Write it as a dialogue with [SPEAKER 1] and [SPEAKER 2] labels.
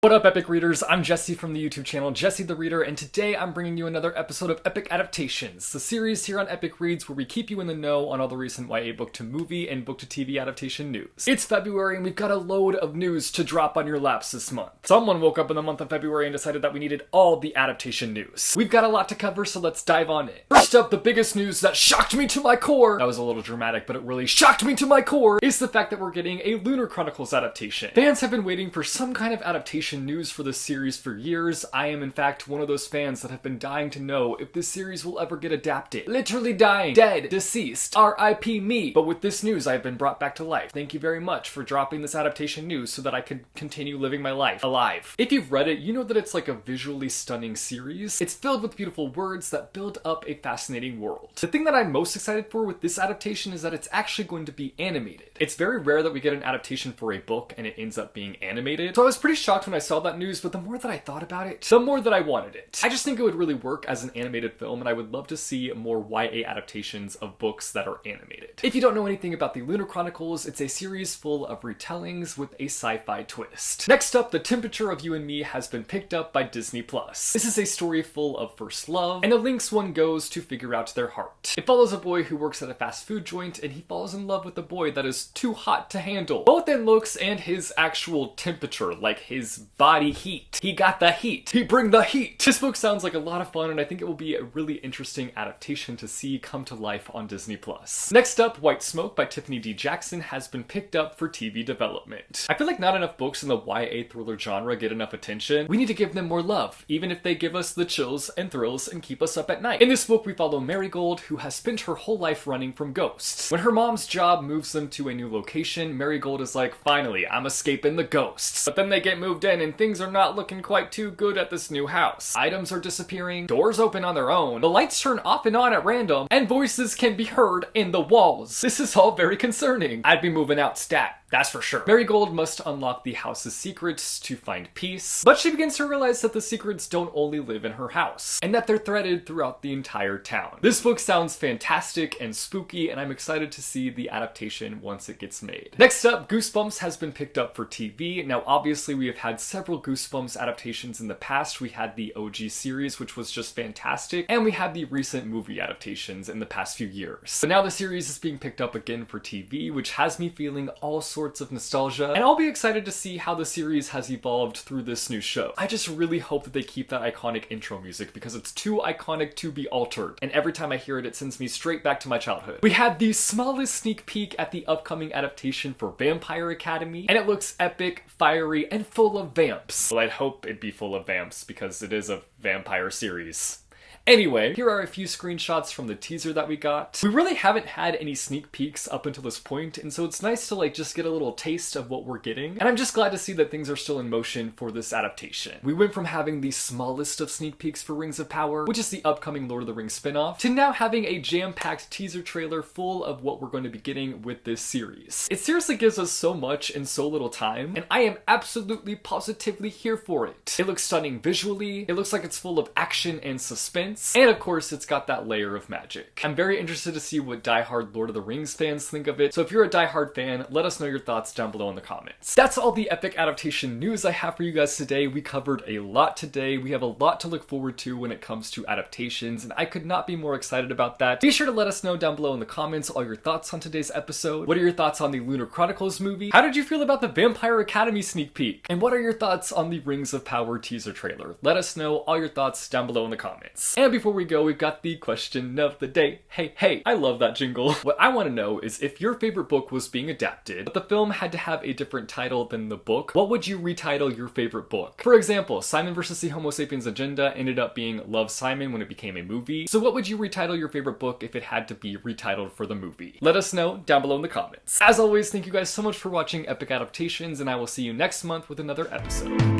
[SPEAKER 1] What up, Epic Readers? I'm Jesse from the YouTube channel Jesse the Reader, and today I'm bringing you another episode of Epic Adaptations, the series here on Epic Reads where we keep you in the know on all the recent YA book-to-movie and book-to-TV adaptation news. It's February and we've got a load of news to drop on your laps this month. Someone woke up in the month of February and decided that we needed all the adaptation news. We've got a lot to cover, so let's dive on in. First up, the biggest news that shocked me to my core, that was a little dramatic, but it really shocked me to my core, is the fact that we're getting a Lunar Chronicles adaptation. Fans have been waiting for some kind of adaptation news for this series for years. I am in fact one of those fans that have been dying to know if this series will ever get adapted. Literally dying, dead, deceased, R.I.P. me. But with this news, I have been brought back to life. Thank you very much for dropping this adaptation news so that I could continue living my life alive. If you've read it, you know that it's like a visually stunning series. It's filled with beautiful words that build up a fascinating world. The thing that I'm most excited for with this adaptation is that it's actually going to be animated. It's very rare that we get an adaptation for a book and it ends up being animated. So I was pretty shocked when I saw that news, but the more that I thought about it, the more that I wanted it. I just think it would really work as an animated film, and I would love to see more YA adaptations of books that are animated. If you don't know anything about the Lunar Chronicles, it's a series full of retellings with a sci-fi twist. Next up, The Temperature of You and Me has been picked up by Disney+. This is a story full of first love, and the lengths one goes to figure out their heart. It follows a boy who works at a fast food joint, and he falls in love with a boy that is too hot to handle, both in looks and his actual temperature, like his body heat. He got the heat. He bring the heat. This book sounds like a lot of fun, and I think it will be a really interesting adaptation to see come to life on Disney+. Next up, White Smoke by Tiffany D. Jackson has been picked up for TV development. I feel like not enough books in the YA thriller genre get enough attention. We need to give them more love, even if they give us the chills and thrills and keep us up at night. In this book, we follow Marigold, who has spent her whole life running from ghosts. When her mom's job moves them to a new location, Marigold is like, finally, I'm escaping the ghosts. But then they get moved in and things are not looking quite too good at this new house. Items are disappearing, doors open on their own, the lights turn off and on at random, and voices can be heard in the walls. This is all very concerning. I'd be moving out stat. That's for sure. Marigold must unlock the house's secrets to find peace, but she begins to realize that the secrets don't only live in her house, and that they're threaded throughout the entire town. This book sounds fantastic and spooky, and I'm excited to see the adaptation once it gets made. Next up, Goosebumps has been picked up for TV. Now, obviously, we have had several Goosebumps adaptations in the past. We had the OG series, which was just fantastic, and we had the recent movie adaptations in the past few years. But now the series is being picked up again for TV, which has me feeling all sorts of nostalgia, and I'll be excited to see how the series has evolved through this new show. I just really hope that they keep that iconic intro music because it's too iconic to be altered, and every time I hear it, it sends me straight back to my childhood. We had the smallest sneak peek at the upcoming adaptation for Vampire Academy, and it looks epic, fiery, and full of vamps. Well, I'd hope it'd be full of vamps because it is a vampire series. Anyway, here are a few screenshots from the teaser that we got. We really haven't had any sneak peeks up until this point, and so it's nice to just get a little taste of what we're getting. And I'm just glad to see that things are still in motion for this adaptation. We went from having the smallest of sneak peeks for Rings of Power, which is the upcoming Lord of the Rings spinoff, to now having a jam-packed teaser trailer full of what we're going to be getting with this series. It seriously gives us so much in so little time, and I am absolutely positively here for it. It looks stunning visually, it looks like it's full of action and suspense, and of course it's got that layer of magic. I'm very interested to see what diehard Lord of the Rings fans think of it, so if you're a diehard fan, let us know your thoughts down below in the comments. That's all the epic adaptation news I have for you guys today. We covered a lot today. We have a lot to look forward to when it comes to adaptations, and I could not be more excited about that. Be sure to let us know down below in the comments all your thoughts on today's episode. What are your thoughts on the Lunar Chronicles movie? How did you feel about the Vampire Academy sneak peek? And what are your thoughts on the Rings of Power teaser trailer? Let us know all your thoughts down below in the comments. And before we go, we've got the question of the day. Hey, I love that jingle. What I want to know is if your favorite book was being adapted, but the film had to have a different title than the book, what would you retitle your favorite book? For example, Simon vs. the Homo Sapiens Agenda ended up being Love, Simon when it became a movie. So what would you retitle your favorite book if it had to be retitled for the movie? Let us know down below in the comments. As always, thank you guys so much for watching Epic Adaptations, and I will see you next month with another episode.